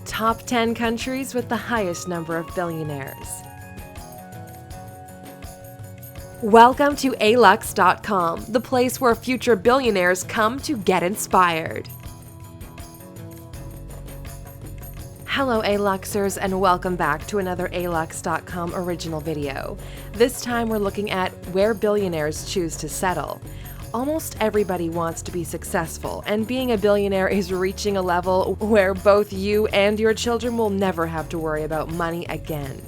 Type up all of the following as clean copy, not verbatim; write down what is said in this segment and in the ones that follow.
Top 10 countries with the highest number of billionaires. Welcome to Alux.com, the place where future billionaires come to get inspired. Hello Aluxers, and welcome back to another Alux.com original video. This time we're looking at where billionaires choose to settle. Almost everybody wants to be successful, and being a billionaire is reaching a level where both you and your children will never have to worry about money again.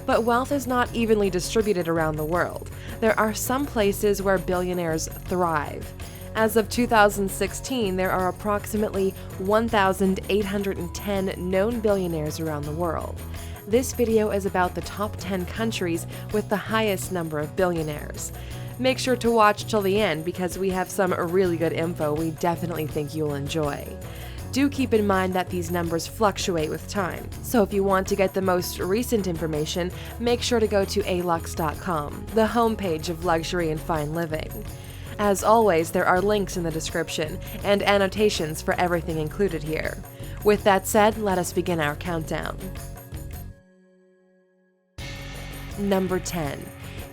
But wealth is not evenly distributed around the world. There are some places where billionaires thrive. As of 2016, there are approximately 1,810 known billionaires around the world. This video is about the top 10 countries with the highest number of billionaires. Make sure to watch till the end because we have some really good info we definitely think you'll enjoy. Do keep in mind that these numbers fluctuate with time, so if you want to get the most recent information, make sure to go to Alux.com, the homepage of luxury and fine living. As always, there are links in the description and annotations for everything included here. With that said, let us begin our countdown. Number 10.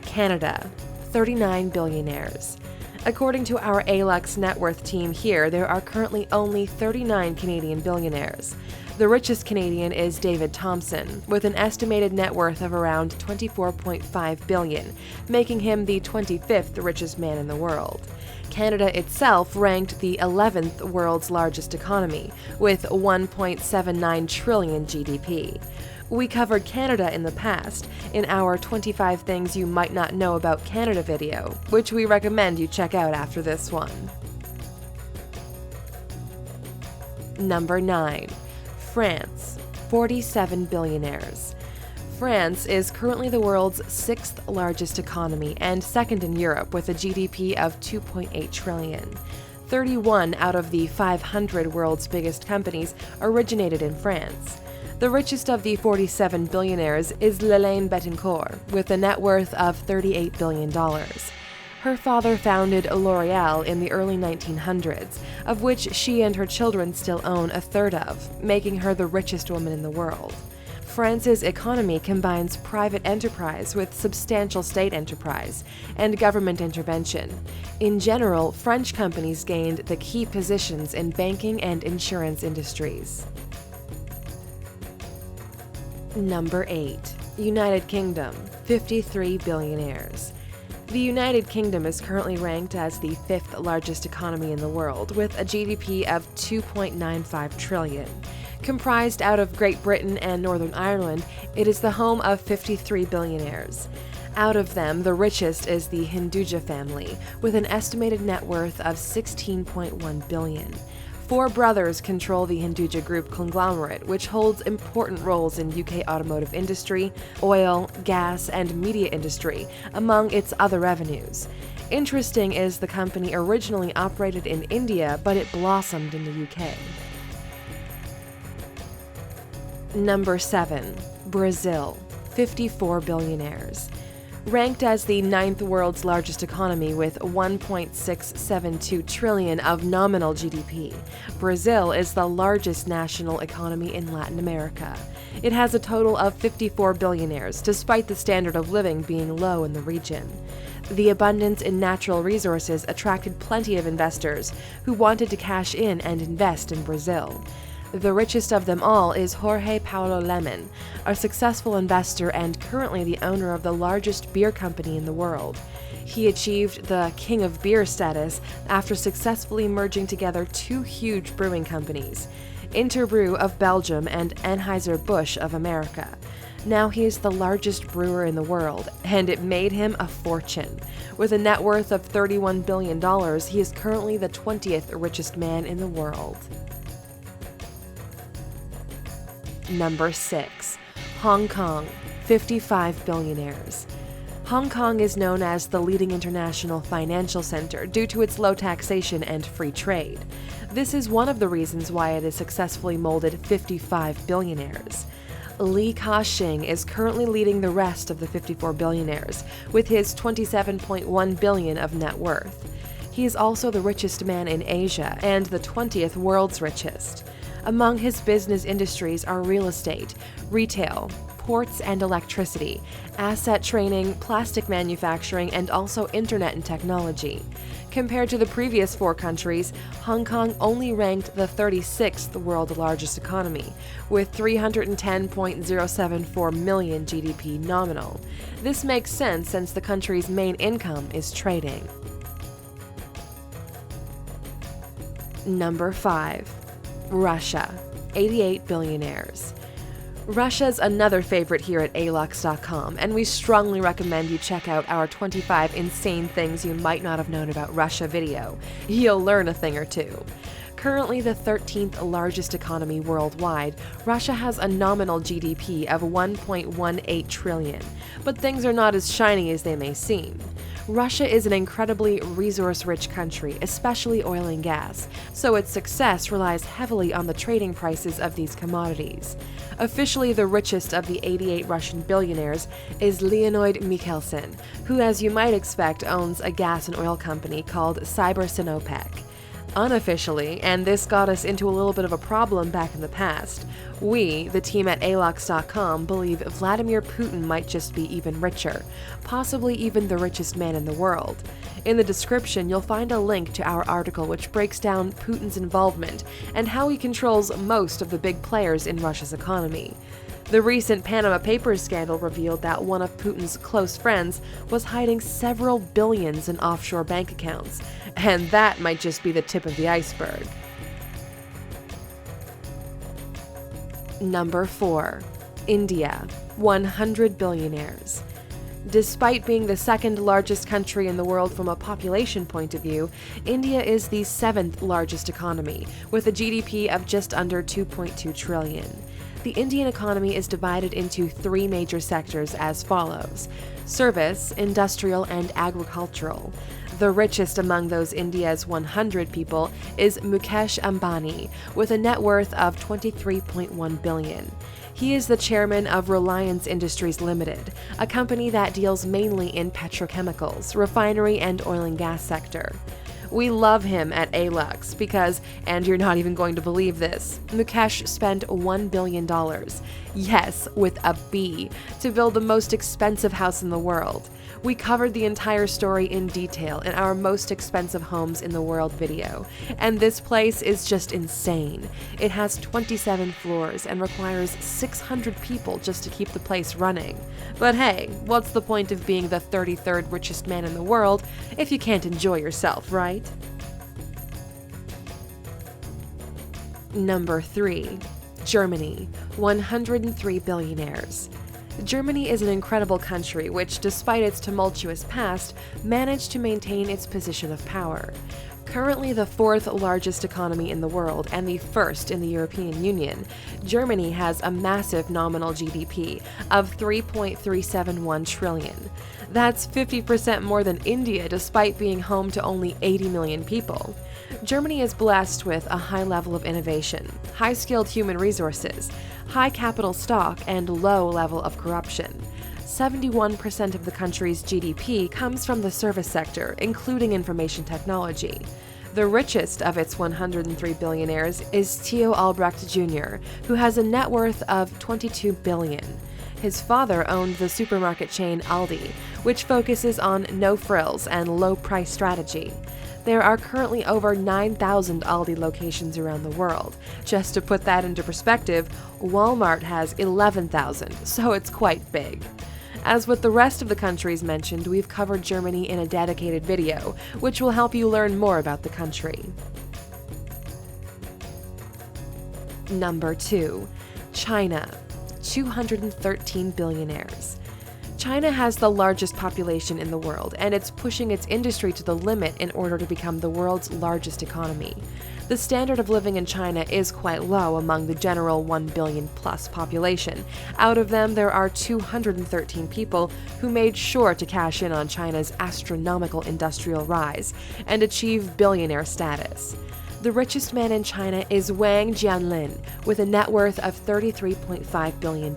Canada. 39 billionaires. According to our Alux net worth team here, there are currently only 39 Canadian billionaires. The richest Canadian is David Thompson, with an estimated net worth of around $24.5 billion, making him the 25th richest man in the world. Canada itself ranked the 11th world's largest economy, with 1.79 trillion GDP. We covered Canada in the past in our 25 Things You Might Not Know About Canada video, which we recommend you check out after this one. Number 9. France. 47 billionaires. France is currently the world's 6th largest economy and second in Europe with a GDP of 2.8 trillion. 31 out of the 500 world's biggest companies originated in France. The richest of the 47 billionaires is Lelaine Bettencourt, with a net worth of $38 billion. Her father founded L'Oreal in the early 1900s, of which she and her children still own a third of, making her the richest woman in the world. France's economy combines private enterprise with substantial state enterprise and government intervention. In general, French companies gained the key positions in banking and insurance industries. Number 8. United Kingdom. 53 billionaires. The United Kingdom is currently ranked as the 5th largest economy in the world, with a GDP of 2.95 trillion. Comprised out of Great Britain and Northern Ireland, it is the home of 53 billionaires. Out of them, the richest is the Hinduja family, with an estimated net worth of 16.1 billion. 4 brothers control the Hinduja Group conglomerate, which holds important roles in UK automotive industry, oil, gas, and media industry, among its other revenues. Interesting is the company originally operated in India, but it blossomed in the UK. Number 7. Brazil. 54 billionaires. Ranked as the 9th world's largest economy with 1.672 trillion of nominal GDP, Brazil is the largest national economy in Latin America. It has a total of 54 billionaires, despite the standard of living being low in the region. The abundance in natural resources attracted plenty of investors who wanted to cash in and invest in Brazil. The richest of them all is Jorge Paulo Lemann, a successful investor and currently the owner of the largest beer company in the world. He achieved the King of Beer status after successfully merging together 2 huge brewing companies, Interbrew of Belgium and Anheuser-Busch of America. Now he is the largest brewer in the world, and it made him a fortune. With a net worth of $31 billion, he is currently the 20th richest man in the world. Number 6. Hong Kong. 55 billionaires. Hong Kong is known as the leading international financial center due to its low taxation and free trade. This is one of the reasons why it has successfully molded 55 billionaires. Li Ka-shing is currently leading the rest of the 54 billionaires, with his $27.1 billion of net worth. He is also the richest man in Asia and the 20th world's richest. Among his business industries are real estate, retail, ports and electricity, asset training, plastic manufacturing, and also internet and technology. Compared to the previous 4 countries, Hong Kong only ranked the 36th world largest economy, with 310.074 million GDP nominal. This makes sense since the country's main income is trading. Number 5. Russia, 88 billionaires. Russia's another favorite here at Alux.com, and we strongly recommend you check out our 25 insane things you might not have known about Russia video. You'll learn a thing or two. Currently the 13th largest economy worldwide, Russia has a nominal GDP of 1.18 trillion, but things are not as shiny as they may seem. Russia is an incredibly resource-rich country, especially oil and gas, so its success relies heavily on the trading prices of these commodities. Officially the richest of the 88 Russian billionaires is Leonid Mikhelsin, who, as you might expect, owns a gas and oil company called Cybersinopec. Unofficially, and this got us into a little bit of a problem back in the past, we, the team at Alux.com, believe Vladimir Putin might just be even richer, possibly even the richest man in the world. In the description, you'll find a link to our article which breaks down Putin's involvement and how he controls most of the big players in Russia's economy. The recent Panama Papers scandal revealed that one of Putin's close friends was hiding several billions in offshore bank accounts, and that might just be the tip of the iceberg. Number 4. India, 100 billionaires. Despite being the second largest country in the world from a population point of view, India is the 7th largest economy, with a GDP of just under 2.2 trillion. The Indian economy is divided into 3 major sectors as follows: service, industrial, and agricultural. The richest among those India's 100 people is Mukesh Ambani, with a net worth of $23.1 billion. He is the chairman of Reliance Industries Limited, a company that deals mainly in petrochemicals, refinery, and oil and gas sector. We love him at Alux because, and you're not even going to believe this, Mukesh spent $1 billion, yes, with a B, to build the most expensive house in the world. We covered the entire story in detail in our most expensive homes in the world video, and this place is just insane. It has 27 floors and requires 600 people just to keep the place running. But hey, what's the point of being the 33rd richest man in the world if you can't enjoy yourself, right? Number 3. Germany, 103 billionaires. Germany is an incredible country which, despite its tumultuous past, managed to maintain its position of power. Currently the 4th largest economy in the world and the 1st in the European Union, Germany has a massive nominal GDP of 3.371 trillion. That's 50% more than India, despite being home to only 80 million people. Germany is blessed with a high level of innovation, high-skilled human resources, high capital stock, and low level of corruption. 71% of the country's GDP comes from the service sector, including information technology. The richest of its 103 billionaires is Theo Albrecht Jr., who has a net worth of $22 billion. His father owned the supermarket chain Aldi, which focuses on no-frills and low-price strategy. There are currently over 9,000 Aldi locations around the world. Just to put that into perspective, Walmart has 11,000, so it's quite big. As with the rest of the countries mentioned, we've covered Germany in a dedicated video, which will help you learn more about the country. Number 2. China, 213 billionaires. China has the largest population in the world, and it's pushing its industry to the limit in order to become the world's largest economy. The standard of living in China is quite low among the general 1 billion plus population. Out of them, there are 213 people who made sure to cash in on China's astronomical industrial rise and achieve billionaire status. The richest man in China is Wang Jianlin, with a net worth of $33.5 billion.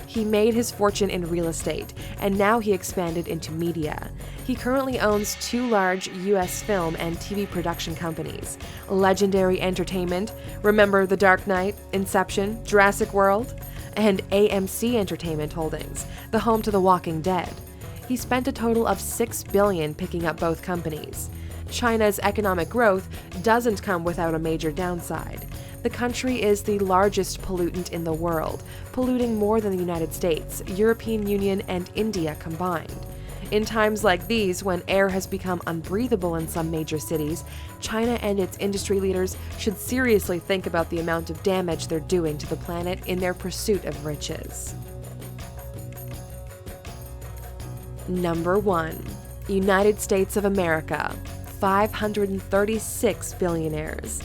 He made his fortune in real estate, and now he expanded into media. He currently owns 2 large U.S. film and TV production companies: Legendary Entertainment, remember The Dark Knight, Inception, Jurassic World? And AMC Entertainment Holdings, the home to The Walking Dead. He spent a total of $6 billion picking up both companies. China's economic growth doesn't come without a major downside. The country is the largest pollutant in the world, polluting more than the United States, European Union, and India combined. In times like these, when air has become unbreathable in some major cities, China and its industry leaders should seriously think about the amount of damage they're doing to the planet in their pursuit of riches. Number 1. United States of America, 536 billionaires.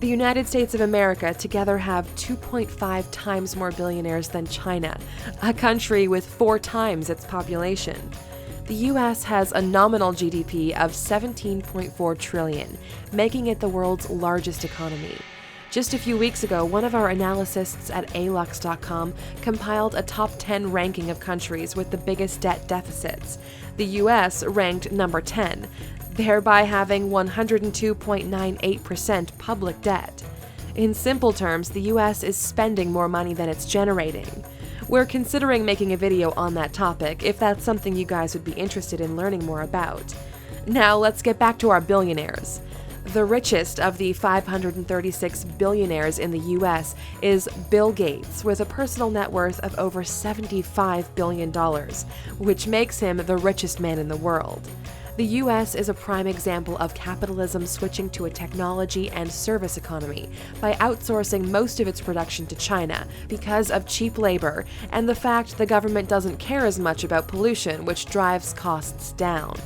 The United States of America together have 2.5 times more billionaires than China, a country with 4 times its population. The U.S. has a nominal GDP of $17.4 trillion, making it the world's largest economy. Just a few weeks ago, one of our analysts at Alux.com compiled a top 10 ranking of countries with the biggest debt deficits. The U.S. ranked number 10, thereby having 102.98% public debt. In simple terms, the U.S. is spending more money than it's generating. We're considering making a video on that topic if that's something you guys would be interested in learning more about. Now let's get back to our billionaires. The richest of the 536 billionaires in the U.S. is Bill Gates, with a personal net worth of over $75 billion, which makes him the richest man in the world. The U.S. is a prime example of capitalism switching to a technology and service economy by outsourcing most of its production to China because of cheap labor and the fact the government doesn't care as much about pollution, which drives costs down.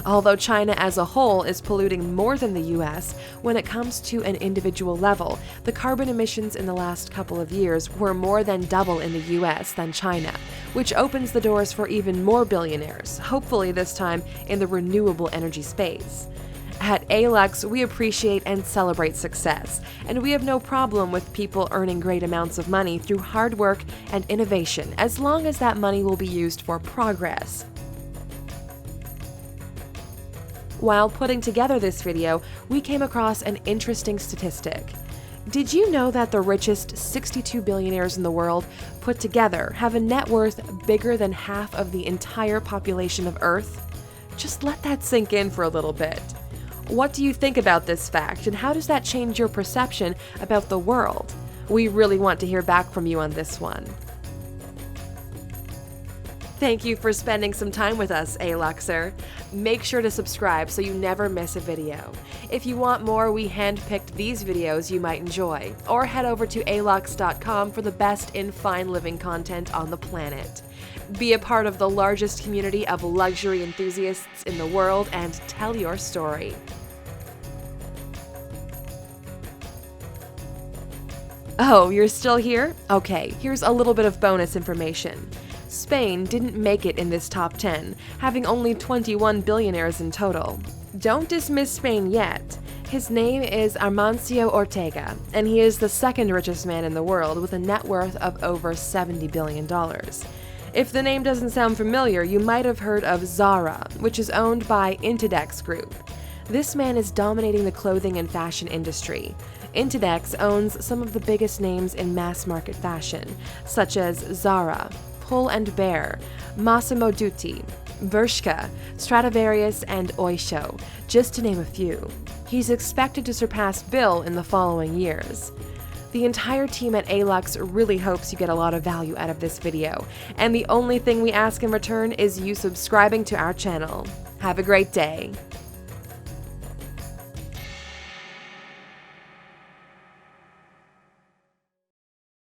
Although China as a whole is polluting more than the U.S., when it comes to an individual level, the carbon emissions in the last couple of years were more than double in the U.S. than China, which opens the doors for even more billionaires, hopefully this time in the renewable energy space. At Alux, we appreciate and celebrate success, and we have no problem with people earning great amounts of money through hard work and innovation, as long as that money will be used for progress. While putting together this video, we came across an interesting statistic. Did you know that the richest 62 billionaires in the world put together have a net worth bigger than half of the entire population of Earth? Just let that sink in for a little bit. What do you think about this fact, and how does that change your perception about the world? We really want to hear back from you on this one. Thank you for spending some time with us, Aluxer. Make sure to subscribe so you never miss a video. If you want more, we handpicked these videos you might enjoy, or head over to Alux.com for the best in fine living content on the planet. Be a part of the largest community of luxury enthusiasts in the world and tell your story. Oh, you're still here? Okay, here's a little bit of bonus information. Spain didn't make it in this top 10, having only 21 billionaires in total. Don't dismiss Spain yet. His name is Amancio Ortega, and he is the second richest man in the world with a net worth of over $70 billion. If the name doesn't sound familiar, you might have heard of Zara, which is owned by Inditex Group. This man is dominating the clothing and fashion industry. Inditex owns some of the biggest names in mass market fashion, such as Zara, Pull & Bear, Massimo Dutti, Bershka, Stradivarius, and Oysho, just to name a few. He's expected to surpass Bill in the following years. The entire team at Alux really hopes you get a lot of value out of this video, and the only thing we ask in return is you subscribing to our channel. Have a great day!